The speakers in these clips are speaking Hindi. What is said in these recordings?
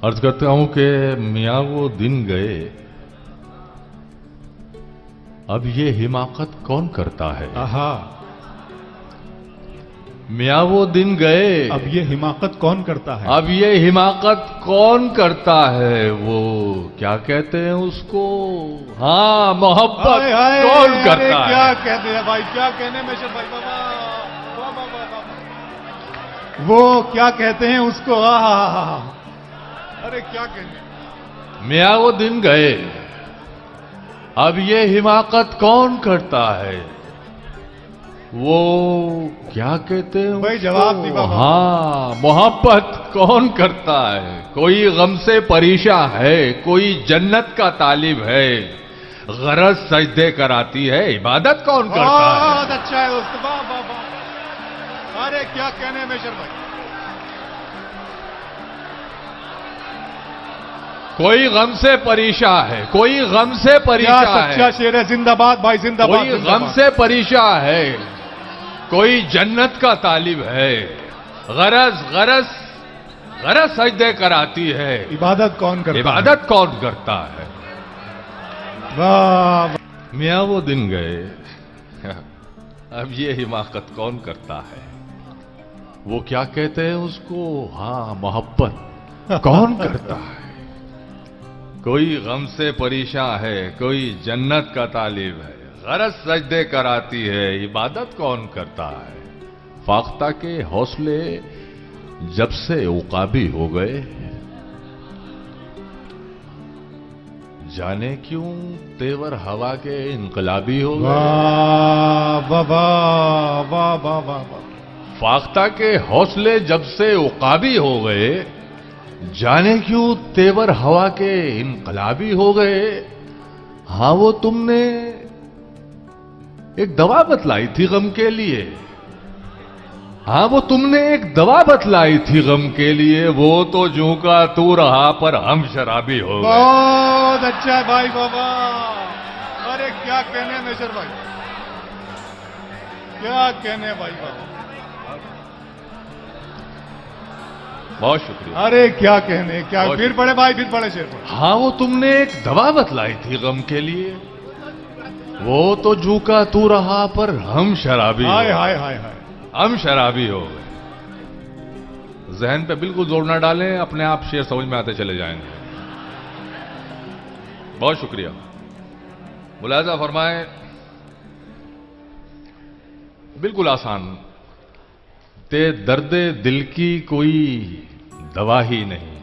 अर्ज करता हूं कि मियाँ वो दिन गए, अब ये हिमाकत कौन करता है। आहा, मियाँ वो दिन गए, अब ये हिमाकत कौन करता है। अब ये हिमाकत कौन करता है। वो क्या कहते हैं उसको, हाँ मोहब्बत हाय, हाय, कौन अरे करता क्या है। कहते हैं भाई, क्या कहने में भाई बाबा, वाह, वाह, वाह, वाह। वो क्या कहते हैं उसको, आहा, अरे क्या कहने। मियाँ वो दिन गए, अब ये हिमाकत कौन करता है। वो क्या कहते हैं भाई उसको? जवाब नहीं बाबा। हाँ मोहब्बत कौन करता है। कोई गम से परेशान है, कोई जन्नत का तालिब है, गरज सजदे कराती है, इबादत कौन करता है। बहुत अच्छा है दोस्त, वाह वाह वाह, अरे क्या कहने में भाई। कोई गम से परेशान है, कोई गम से क्या परेशान सच्चा है, शेर है, जिंदाबाद भाई, जिंदाबाद कोई गम जिंदाबाद। से परेशान है, कोई जन्नत का तालिब है, गरज गरज गरज सजदे कराती है, इबादत कौन करता इबादत कौन करता है। है। वाह वाह। मियाँ वो दिन गए, अब ये हिमाकत कौन करता है। वो क्या कहते हैं उसको, हाँ मोहब्बत कौन करता है। कोई गम से परेशान है, कोई जन्नत का तालिब है, गरज सजदे कराती है, इबादत कौन करता है। फाख्ता के हौसले जब से उकाबी हो गए, जाने क्यों तेवर हवा के इनकलाबी हो गए। वाह वाह वाह वाह वाह वाह वाह। फाख्ता के हौसले जब से उकाबी हो गए, जाने क्यों तेवर हवा के इनकलाबी हो गए। हाँ वो तुमने एक दवा बतलाई थी गम के लिए, हाँ वो तुमने एक दवा बतलाई थी गम के लिए, वो तो जूं का तू रहा पर हम शराबी हो गए। बहुत अच्छा है भाई बाबा, अरे क्या कहने में भाई, क्या कहने भाई बाबा, बहुत शुक्रिया। अरे क्या कहने, क्या बहुत फिर पढ़े भाई, फिर पढ़े शेर पढ़े। हाँ वो तुमने एक दवा बतलाई थी गम के लिए, वो तो झूका तू रहा पर हम शराबी हो हाय गए। हाय हाय हाय। हम शराबी हो गए। जहन पे बिल्कुल जोर ना डालें, अपने आप शेर समझ में आते चले जाएंगे। बहुत शुक्रिया। मुलाजा फरमाए, बिल्कुल आसान, ते दर्दे दिल की कोई दवा ही नहीं।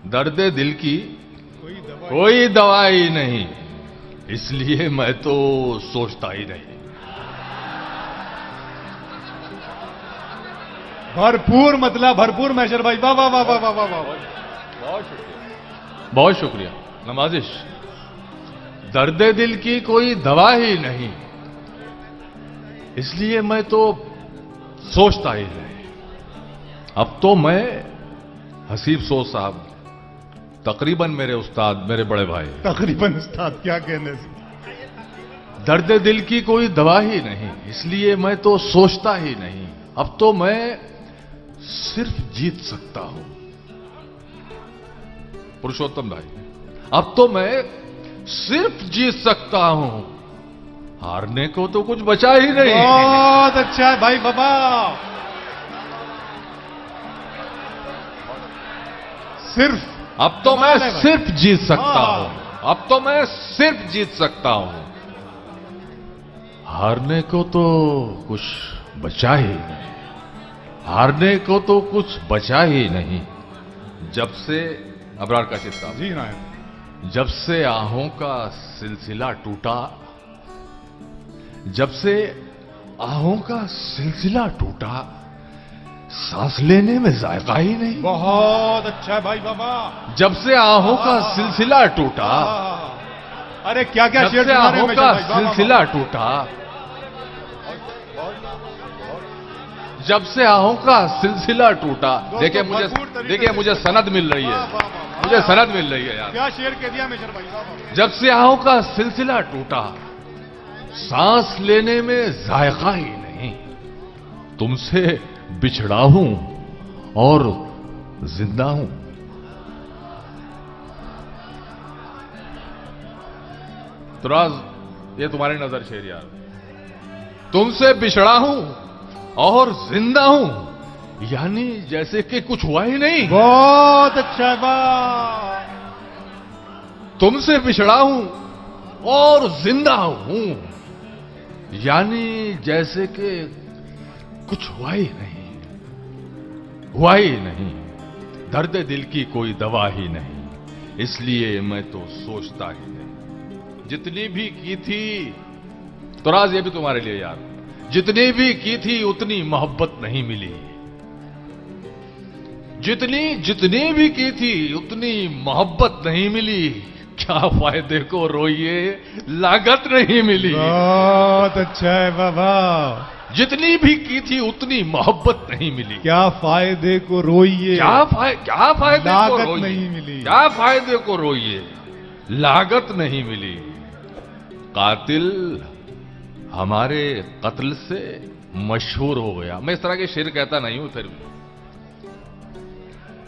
दर्दे दिल की कोई दवा ही नहीं, इसलिए मैं तो सोचता ही नहीं। भरपूर मतलब भरपूर मैशर भाई, वाह वाह वाह वाह वाह वाह वाह। बहुत शुक्रिया, बहुत शुक्रिया। नवाजिश, दर्द दिल की कोई दवा ही नहीं, इसलिए मैं तो सोचता ही नहीं। अब तो मैं हसीब सोच साहब, तकरीबन मेरे उस्ताद, मेरे बड़े भाई, तकरीबन उस्ताद, क्या कहने से। दर्द दिल की कोई दवा ही नहीं, इसलिए मैं तो सोचता ही नहीं। अब तो मैं सिर्फ जीत सकता हूं। पुरुषोत्तम भाई, अब तो मैं सिर्फ जीत सकता हूं, हारने को तो कुछ बचा ही नहीं। बहुत अच्छा है भाई बाबा, सिर्फ अब तो मैं कमाल है भाई। सिर्फ जीत सकता हाँ। हूं, अब तो मैं सिर्फ जीत सकता हूं, हारने को तो कुछ बचा ही नहीं। हारने को तो कुछ बचा ही नहीं। जब से अबरार का चित्ता, जी नायक, जब से आहों का सिलसिला टूटा, जब से आहों का सिलसिला टूटा, सांस लेने में जायका ही नहीं। बहुत अच्छा है भाई बाबा। जब से आहों का सिलसिला टूटा, अरे क्या क्या जब शेर से सुना रहे आहों हैं का मैशर भाई, वाह, वाह, वाह। सिलसिला टूटा, जब से आहों का सिलसिला टूटा। देखिए मुझे सनद मिल रही है, मुझे सनद मिल रही है यार। क्या शेर कह दिया मैशर भाई, वाह, वाह। जब से आहों का सिलसिला टूटा, सांस लेने में जायका ही नहीं। तुमसे बिछड़ा हूं और जिंदा हूं। तुराज, ये तुम्हारी नजर शेर यार। तुमसे बिछड़ा हूं और जिंदा हूं, यानी जैसे कि कुछ हुआ ही नहीं। बहुत अच्छा है, वाह। तुमसे बिछड़ा हूं और जिंदा हूं, यानी जैसे कि कुछ हुआ ही नहीं, हुआ ही नहीं। दर्द दिल की कोई दवा ही नहीं, इसलिए मैं तो सोचता ही नहीं। जितनी भी की थी, तो राज ये भी तुम्हारे लिए यार, जितनी भी की थी उतनी मोहब्बत नहीं मिली। जितनी भी की थी उतनी मोहब्बत नहीं मिली। क्या फायदे को रोइए, लागत नहीं मिली। बहुत अच्छा है, वाह वाह। जितनी भी की थी उतनी मोहब्बत नहीं मिली। क्या फायदे को रोइए, क्या फायदे को लागत रोइए, नहीं मिली। क्या फायदे को रोइए, लागत नहीं मिली। कातिल हमारे कत्ल से मशहूर हो गया। मैं इस तरह के शेर कहता नहीं हूं, फिर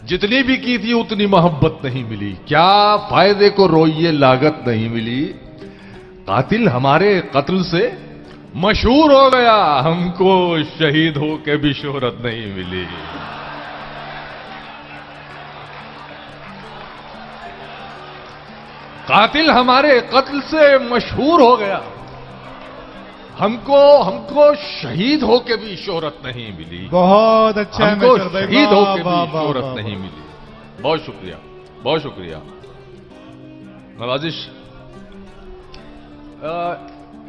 जितनी भी की थी उतनी मोहब्बत नहीं मिली। क्या फायदे को रोइए, लागत नहीं मिली। कातिल हमारे कत्ल से मशहूर हो गया, हमको शहीद हो के भी शोहरत नहीं मिली। कातिल हमारे कत्ल से मशहूर हो गया, हमको शहीद हो के भी शोहरत नहीं मिली। बहुत अच्छा है, हमको मेजर भाई, शहीद वाह, होके वाह, भी वाह, शोहरत वाह, नहीं वाह। मिली। बहुत शुक्रिया, बहुत शुक्रिया नवाजिश।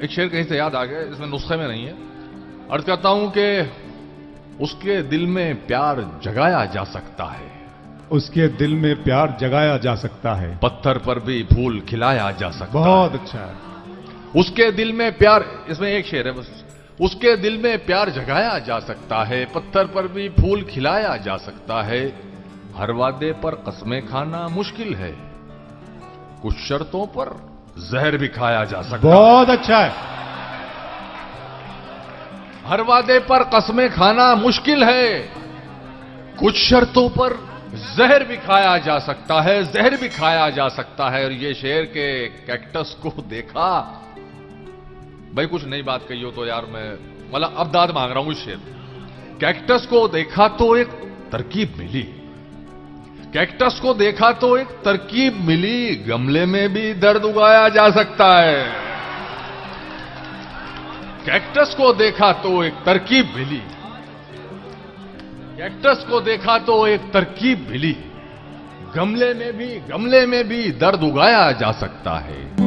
एक शेर कहीं से याद आ गया, इसमें नुस्खे में नहीं है। अर्ज करता हूं कि उसके दिल में प्यार जगाया जा सकता है, उसके दिल में प्यार जगाया जा सकता है। पत्थर पर भी फूल खिलाया जा सकता है। बहुत अच्छा है। उसके दिल में प्यार, इसमें एक शेर है बस। उसके दिल में प्यार जगाया जा सकता है, पत्थर पर भी फूल खिलाया जा सकता है। हर वादे पर कस्में खाना मुश्किल है, कुछ शर्तों पर जहर भी खाया जा सकता है। बहुत अच्छा है। हर वादे पर कस्में खाना मुश्किल है, कुछ शर्तों पर जहर भी खाया जा सकता है, जहर भी खाया जा सकता है। और ये शेर के कैक्टस को देखा, भाई कुछ नई बात कही हो तो यार मैं मतलब अब दाद मांग रहा हूं इस शेर। कैक्टस को देखा तो एक तरकीब मिली, कैक्टस को देखा तो एक तरकीब मिली, गमले में भी दर्द उगाया जा सकता है। कैक्टस को देखा तो एक तरकीब मिली, कैक्टस को देखा तो एक तरकीब मिली, गमले में भी दर्द उगाया जा सकता है।